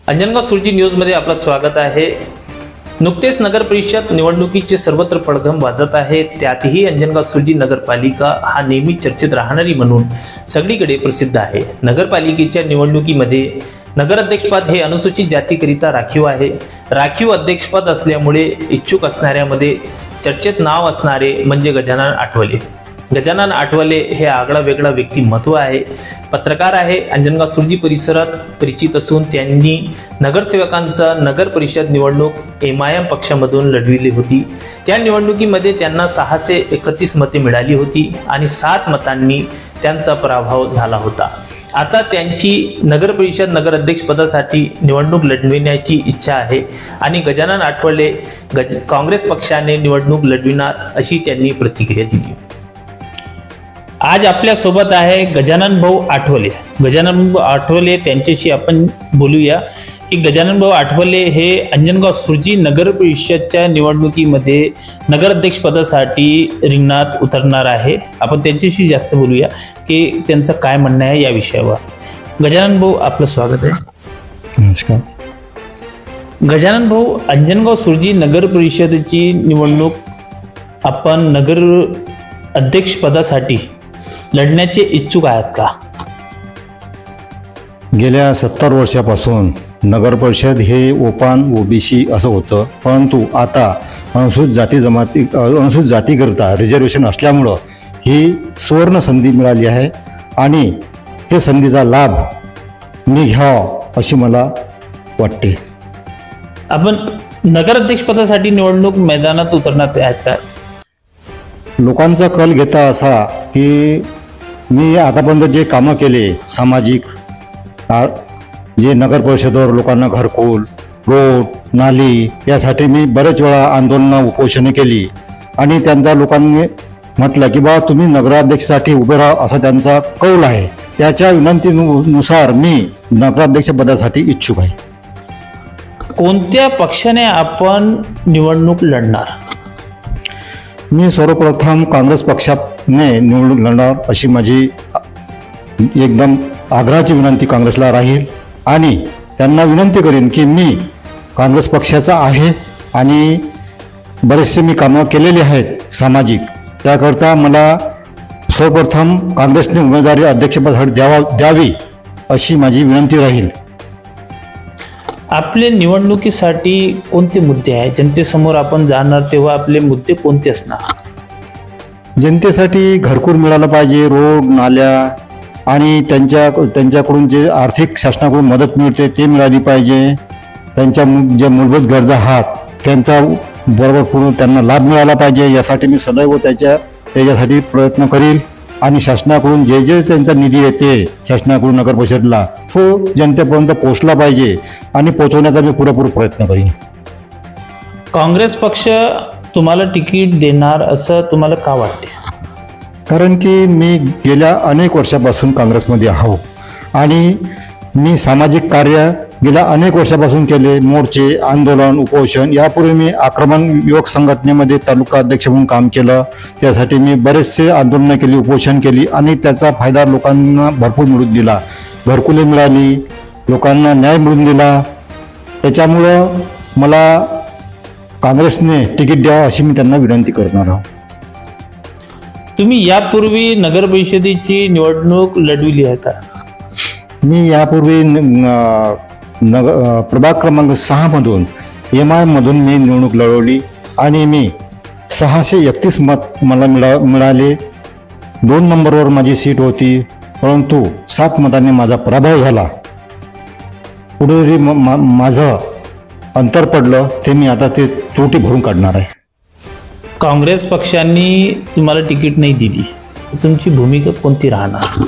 अंजनगाव सुरजी न्यूजमध्ये आपलं स्वागत आहे। नुकतेच नगर परिषद निवडणुकीचे सर्वत्र पडघम वाजत आहे। त्यातही अंजनगाव सुरजी नगरपालिका हा नेहमी चर्चेत राहणारी म्हणून सगळीकडे प्रसिद्ध आहे। नगरपालिकेच्या निवडणुकीमध्ये नगराध्यक्षपद हे अनुसूचित जातीकरिता राखीव आहे। राखीव अध्यक्षपद असल्यामुळे इच्छुक असणाऱ्यामध्ये चर्चेत नाव असणारे म्हणजे गजानन आठवले। गजानन आठवले हे आगळा वेगळा व्यक्तिमत्व आहे। पत्रकार आहे, अंजनगाव सुरजी परिसरात परिचित असून त्यांनी नगरसेवकांचा नगर परिषद निवडणूक MIM पक्षामधून लढविली होती। त्या निवडणुकीमध्ये त्यांना 631 मते मिळाली होती आणि 7 मतांनी त्यांचा पराभव झाला होता। आता त्यांची नगर परिषद नगराध्यक्ष पदासाठी निवडणूक लढविण्याची इच्छा आहे आणि गजानन आठवले काँग्रेस पक्षाने निवडणूक लढविणार अशी त्यांनी प्रतिक्रिया दिली। आज आपल्या सोबत आहे गजानन भाऊ आठवले। गजानन भाऊ आठवले त्यांच्याशी आपण बोलूया की गजानन भाऊ आठवले हे अंजनगाव सुरजी नगर परिषदच्या निवडणुकीमध्ये नगराध्यक्ष पदासाठी रिंगणात उतरणार आहे। आपण त्यांच्याशी जास्त बोलूया की त्यांचं काय म्हणणं आहे या विषयावर। गजानन भाऊ आपलं स्वागत आहे। नमस्कार। गजानन भाऊ, अंजनगाव सुरजी नगर परिषदेची निवडणूक आपण नगर अध्यक्ष पदासाठी लढण्याचे इच्छुक आहेत का? गेल्या 70 वर्षापासून नगर परिषद हे ओपन OBC असं होतं, परंतु आता अनुसूचित जातीकरिता रिझर्वेशन असल्यामुळं ही सुवर्ण संधी मिळाली आहे आणि हे संधीचा लाभ मी घ्यावा अशी मला वाटते। आपण नगराध्यक्ष पदासाठी निवडणूक मैदानात उतरणार आहेत का? लोकांचा कल घेता असा की मी आतापर्यंत जे कामं केले सामाजिक, जे नगर परिषदेवर लोकांना घरकुल, रोड, नाली यासाठी मी बरेच वेळा आंदोलनं उपोषणे केली आणि त्यांचा लोकांनी म्हटलं की बा तुम्ही नगराध्यक्षासाठी उभे राहा असा त्यांचा कौल आहे। त्याच्या विनंतीनुसार मी नगराध्यक्ष पदासाठी इच्छुक आहे। कोणत्या पक्षाने आपण निवडणूक लढणार? मी सर्वप्रथम काँग्रेस पक्षाने निवडणूक लढणार अशी माझी एकदम आग्रहाची विनंती काँग्रेसला राहील आणि त्यांना विनंती करीन की मी काँग्रेस पक्षाचा आहे आणि बरेचसे मी कामं केलेली आहेत सामाजिक, त्याकरता मला सर्वप्रथम काँग्रेसने उमेदवारी अध्यक्षपदासाठी द्यावी अशी माझी विनंती राहील। आपले निवडणुकीसाठी कोणते मुद्दे आहेत? जनतेसमोर आपण जाणार तेव्हा आपले मुद्दे कोणते असणार? जनतेसाठी घरकुल मिळालं पाहिजे, रोड, नाल्या आणि त्यांच्याकडून जे आर्थिक शासनाकडून मदत मिळते ते मिळाली पाहिजे। त्यांच्या ज्या मूलभूत गरजा आहेत त्यांचा बरोबर पूर्ण त्यांना लाभ मिळाला पाहिजे, यासाठी मी सदैव त्याच्यासाठी प्रयत्न करील आणि शासनाकडून जे त्यांचा निधी येते शासनाकडून नगर परिषदला तो जनतेपर्यंत पोहोचला पाहिजे आणि पोहोचवण्याचा मी पुरेपूर प्रयत्न करीन। काँग्रेस पक्ष तुम्हाला तिकीट देणार असं तुम्हाला का वाटते? कारण की मी गेल्या अनेक वर्षापासून काँग्रेसमध्ये आहो आणि मी सामाजिक कार्य गेल्या अनेक वर्षापासून केले। मोर्चे, आंदोलन, उपोषण, यापूर्वी मी आक्रमण युवक संघटनेमध्ये तालुका अध्यक्ष म्हणून काम केलं। त्यासाठी मी बरेचसे आंदोलनं केली, उपोषण केली आणि त्याचा फायदा लोकांना भरपूर मिळून दिला। घरकुले मिळाली, लोकांना न्याय मिळून दिला। त्याच्यामुळं मला काँग्रेसने तिकीट द्यावं अशी मी त्यांना विनंती करणार आहोत। तुम्ही यापूर्वी नगर परिषदेची निवडणूक लढविली आहे का? मी यापूर्वी प्रभाग क्रमांक 6 मधून MIM मधून मी निवडणूक लढवली आणि मी 631 मत मला मिळाले। 2 नंबरवर माझी सीट होती, परंतु 7 मतांनी माझा पराभव झाला। पुढे जे माझं अंतर पडलं ते मी आता ते त्रुटी भरून काढणार आहे। काँग्रेस पक्षांनी तुम्हाला तिकीट नाही दिली, तुमची भूमिका कोणती राहणार?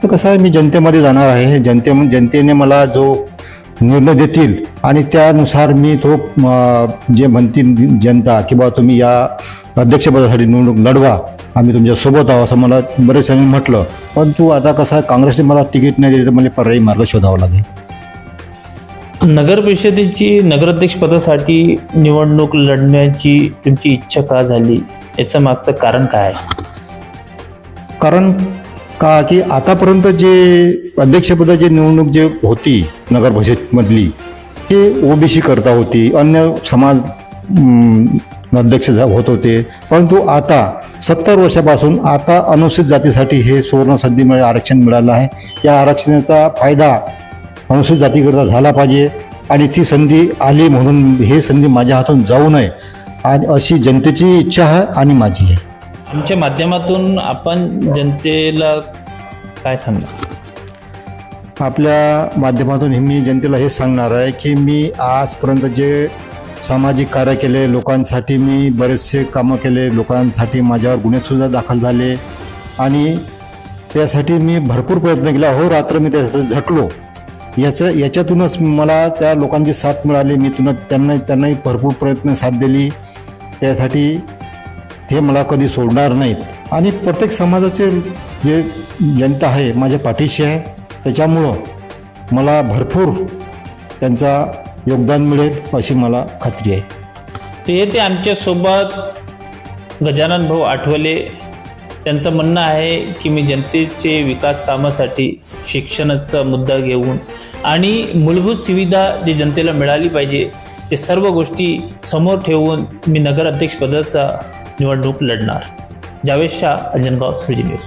तर कसं आहे, मी जनतेमध्ये जाणार आहे। जनतेने मला जो निर्णय देतील आणि त्यानुसार मी तो जे म्हणतील जनता की बा तुम्ही या अध्यक्षपदासाठी निवडणूक लढवा, आम्ही तुमच्यासोबत आहोत असं मला बरेच जणांनी म्हटलं। परंतु आता कसं आहे, काँग्रेसने मला तिकीट नाही दिले तर मला पर्यायी मार्ग शोधावा लागेल। नगर परिषदेची नगराध्यक्ष पदासाठी निवडणूक लढण्याची तुमची इच्छा का झाली, याचं मागचं कारण काय आहे? कारण का की आतापर्यंत जे अध्यक्षपदाची निवडणूक जे होती नगर परिषदमधली हे ओबीसी करता होती, अन्य समाज अध्यक्ष होत होते. परंतु आता 70 वर्षापासून आता अनुसूचित जातीसाठी हे सुवर्ण संधीमुळे आरक्षण मिळालं आहे. या आरक्षणाचा फायदा अनुसूचित जातीकरता झाला पाहिजे आणि ती संधी आली म्हणून हे संधी माझ्या हातून जाऊ नये आणि अशी जनतेची इच्छा आहे आणि माझी आहे. आमच्या माध्यमातून आपण जनतेला काय सांगणार? आपल्या माध्यमातून मी जनतेला हे सांगणार आहे की मी आजपर्यंत जे सामाजिक कार्य केले, लोकांसाठी मी बरेचसे कामं केले, लोकांसाठी माझ्यावर गुन्हेसुद्धा दाखल झाले आणि त्यासाठी मी भरपूर प्रयत्न केला. हो रात्र मी त्यासाठी झटलो. याच्यातूनच मला त्या लोकांची साथ मिळाली. मी त्यांनाही भरपूर प्रयत्न साथ दिली. त्यासाठी ते मला कधी सोडणार नाहीत आणि प्रत्येक समाजाचे जे जनता आहे माझ्या पाठीशी आहे. त्याच्यामुळं मला भरपूर त्यांचा योगदान मिळेल अशी मला खात्री आहे. ते आमच्यासोबत गजानन भाऊ आठवले. त्यांचं म्हणणं आहे की मी जनतेचे विकास कामासाठी शिक्षणाचा मुद्दा घेऊन आणि मूलभूत सुविधा जी जनतेला मिळाली पाहिजे ते सर्व गोष्टी समोर ठेवून मी नगराध्यक्षपदाचा निवडणूक लढणार. जावेद शाह, अंजनगाव, सुरजी न्यूज.